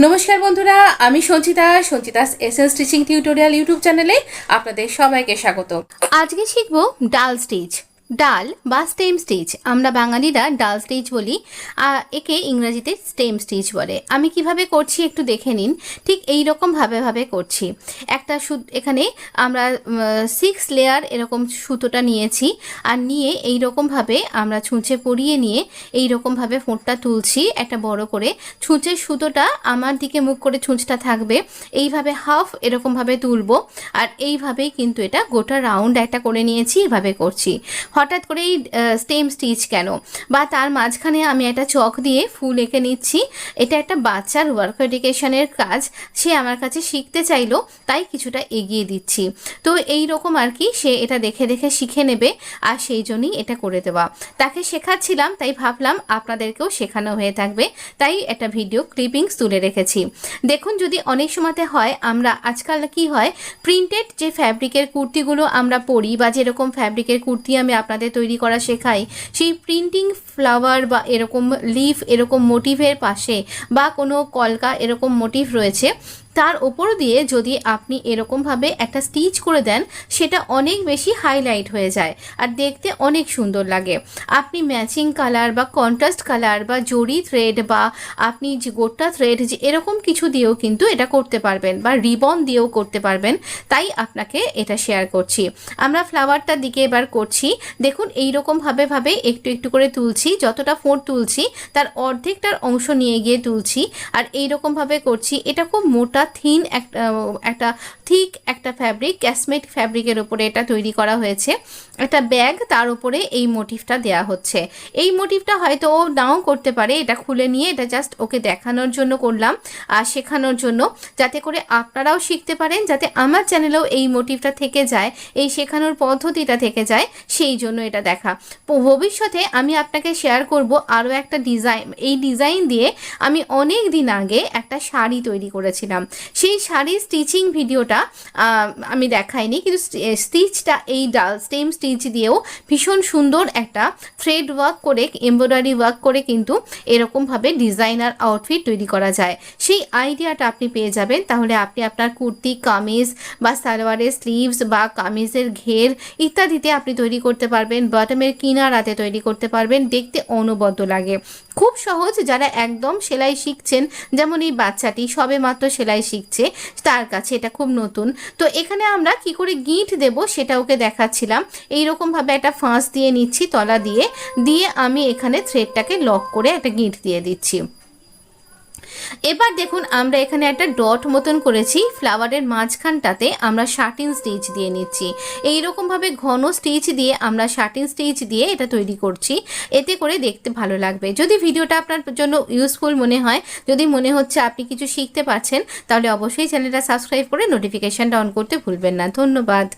নমস্কার বন্ধুরা, আমি Sanchita's SS stitching tutorial YouTube চ্যানেলে আপনাদের সবাইকে স্বাগত। আজকে শিখব ডাল স্টিচ। ডাল বা স্টেম স্টিচ, আমরা বাঙালিরা ডাল স্টিচ বলি, একে ইংরেজিতে স্টেম স্টিচ বলে। আমি কিভাবে করছি একটু দেখে নিন। ঠিক এই রকম ভাবে করছি। একটা এখানে আমরা 6 লেয়ার এরকম সুতোটা নিয়েছি, আর নিয়ে এই রকমভাবে আমরা ছুঁচে পরিয়ে নিয়ে এই রকমভাবে ফোঁটটা তুলছি একটা বড় করে। ছুঁচের সুতোটা আমার দিকে মুখ করে ছুঁচটা থাকবে, এইভাবে হাফ এরকমভাবে তুলবো, আর এইভাবেই কিন্তু এটা গোটা রাউন্ড একটা করে নিয়েছি। এভাবে করছি। হঠাৎ করে এই স্টেম স্টিচ কেন, বা তার মাঝখানে আমি একটা চক দিয়ে ফুল এঁকে নিচ্ছি। এটা একটা বাচ্চার ওয়ার্ক এডুকেশনের কাজ, সে আমার কাছে শিখতে চাইলো, তাই কিছুটা এগিয়ে দিচ্ছি। তো এই রকম আর কি, সে এটা দেখে দেখে শিখে নেবে, আর সেই জন্যই এটা করে দেওয়া। তাকে শেখাচ্ছিলাম, তাই ভাবলাম আপনাদেরকেও শেখানো হয়ে থাকবে, তাই একটা ভিডিও ক্লিপিংস তুলে রেখেছি। দেখুন, যদি অনেক সময়তে হয়, আমরা আজকাল কি হয়, প্রিন্টেড যে ফ্যাব্রিকের কুর্তিগুলো আমরা পরি, বা যেরকম ফ্যাব্রিকের কুর্তি আমি আপনাদের তৈরি করা শেখাই, সেই প্রিন্টিং ফ্লাওয়ার বা এরকম লিফ এরকম মোটিভের পাশে, বা কোনো কলকা এরকম মোটিভ রয়েছে, তার ওপর দিয়ে যদি আপনি এরকমভাবে একটা স্টিচ করে দেন, সেটা অনেক বেশি হাইলাইট হয়ে যায় আর দেখতে অনেক সুন্দর লাগে। আপনি ম্যাচিং কালার বা কন্ট্রাস্ট কালার বা জরি থ্রেড, বা আপনি যে গোটা থ্রেড, যে এরকম কিছু দিয়েও কিন্তু এটা করতে পারবেন, বা রিবন দিয়েও করতে পারবেন। তাই আপনাকে এটা শেয়ার করছি। আমরা ফ্লাওয়ারটার দিকে এবার করছি। দেখুন, এইরকমভাবে একটু একটু করে তুলছি, যতটা ফোঁট তুলছি তার অর্ধেকটার অংশ নিয়ে গিয়ে তুলছি, আর এইরকমভাবে করছি। এটা খুব মোটা থিন একটা ঠিক একটা ফ্যাব্রিক, ক্যাশমেট ফ্যাব্রিকের উপরে এটা তৈরি করা হয়েছে। একটা ব্যাগ, তার উপরে এই মোটিভটা দেয়া হচ্ছে। এই মোটিভটা হয়তো ও নাও করতে পারে, এটা খুলে নিয়ে এটা জাস্ট ওকে দেখানোর জন্য করলাম, আর শেখানোর জন্য, যাতে করে আপনারাও শিখতে পারেন, যাতে আমার চ্যানেলেও এই মোটিভটা থেকে যায়, এই শেখানোর পদ্ধতিটা থেকে যায়, সেই জন্য এটা দেখা। ভবিষ্যতে আমি আপনাকে শেয়ার করব আরও একটা ডিজাইন। এই ডিজাইন দিয়ে আমি অনেক দিন আগে একটা শাড়ি তৈরি করেছিলাম। সেই শাড়ির স্টিচিং ভিডিওটা আমি দেখাইনি, কিন্তু স্টিচটা এই ডাল স্টেম স্টিচ দিয়েও ভীষণ সুন্দর একটা থ্রেড ওয়ার্ক করে, এমব্রয়ডারি ওয়ার্ক করে কিন্তু এরকমভাবে ডিজাইনার আউটফিট তৈরি করা যায়। সেই আইডিয়াটা আপনি পেয়ে যাবেন। তাহলে আপনি আপনার কুর্তি, কামিজ বা সালোয়ারের স্লিভস বা কামিজের ঘের ইত্যাদিতে আপনি তৈরি করতে পারবেন। বটমের কিনারাতে তৈরি করতে পারবেন, দেখতে অনবদ্য লাগে। খুব সহজ। যারা একদম সেলাই শিখছেন, যেমন এই বাচ্চাটি সবে মাত্র সেলাই শিখছে, তার কাছে এটা খুব নতুন। তো এখানে আমরা কি করে গিঁট দেব সেটা ওকে দেখাচ্ছিলাম। এইরকমভাবে একটা ফাঁস দিয়ে নিচ্ছি তলা দিয়ে, আমি এখানে থ্রেডটাকে লক করে একটা গিঁট দিয়ে দিচ্ছি। এবার দেখুন, আমরা এখানে একটা ডট মতন করেছি, ফ্লাওয়ারের মাঝখানটাতে আমরা শার্টিন স্টিচ দিয়ে নিচ্ছি। এইরকমভাবে ঘন স্টিচ দিয়ে আমরা শার্টিন স্টিচ দিয়ে এটা তৈরি করছি, এতে করে দেখতে ভালো লাগবে। যদি ভিডিওটা আপনার জন্য ইউজফুল মনে হয়, যদি মনে হচ্ছে আপনি কিছু শিখতে পারছেন, তাহলে অবশ্যই চ্যানেলটা সাবস্ক্রাইব করে নোটিফিকেশানটা অন করতে ভুলবেন না। ধন্যবাদ।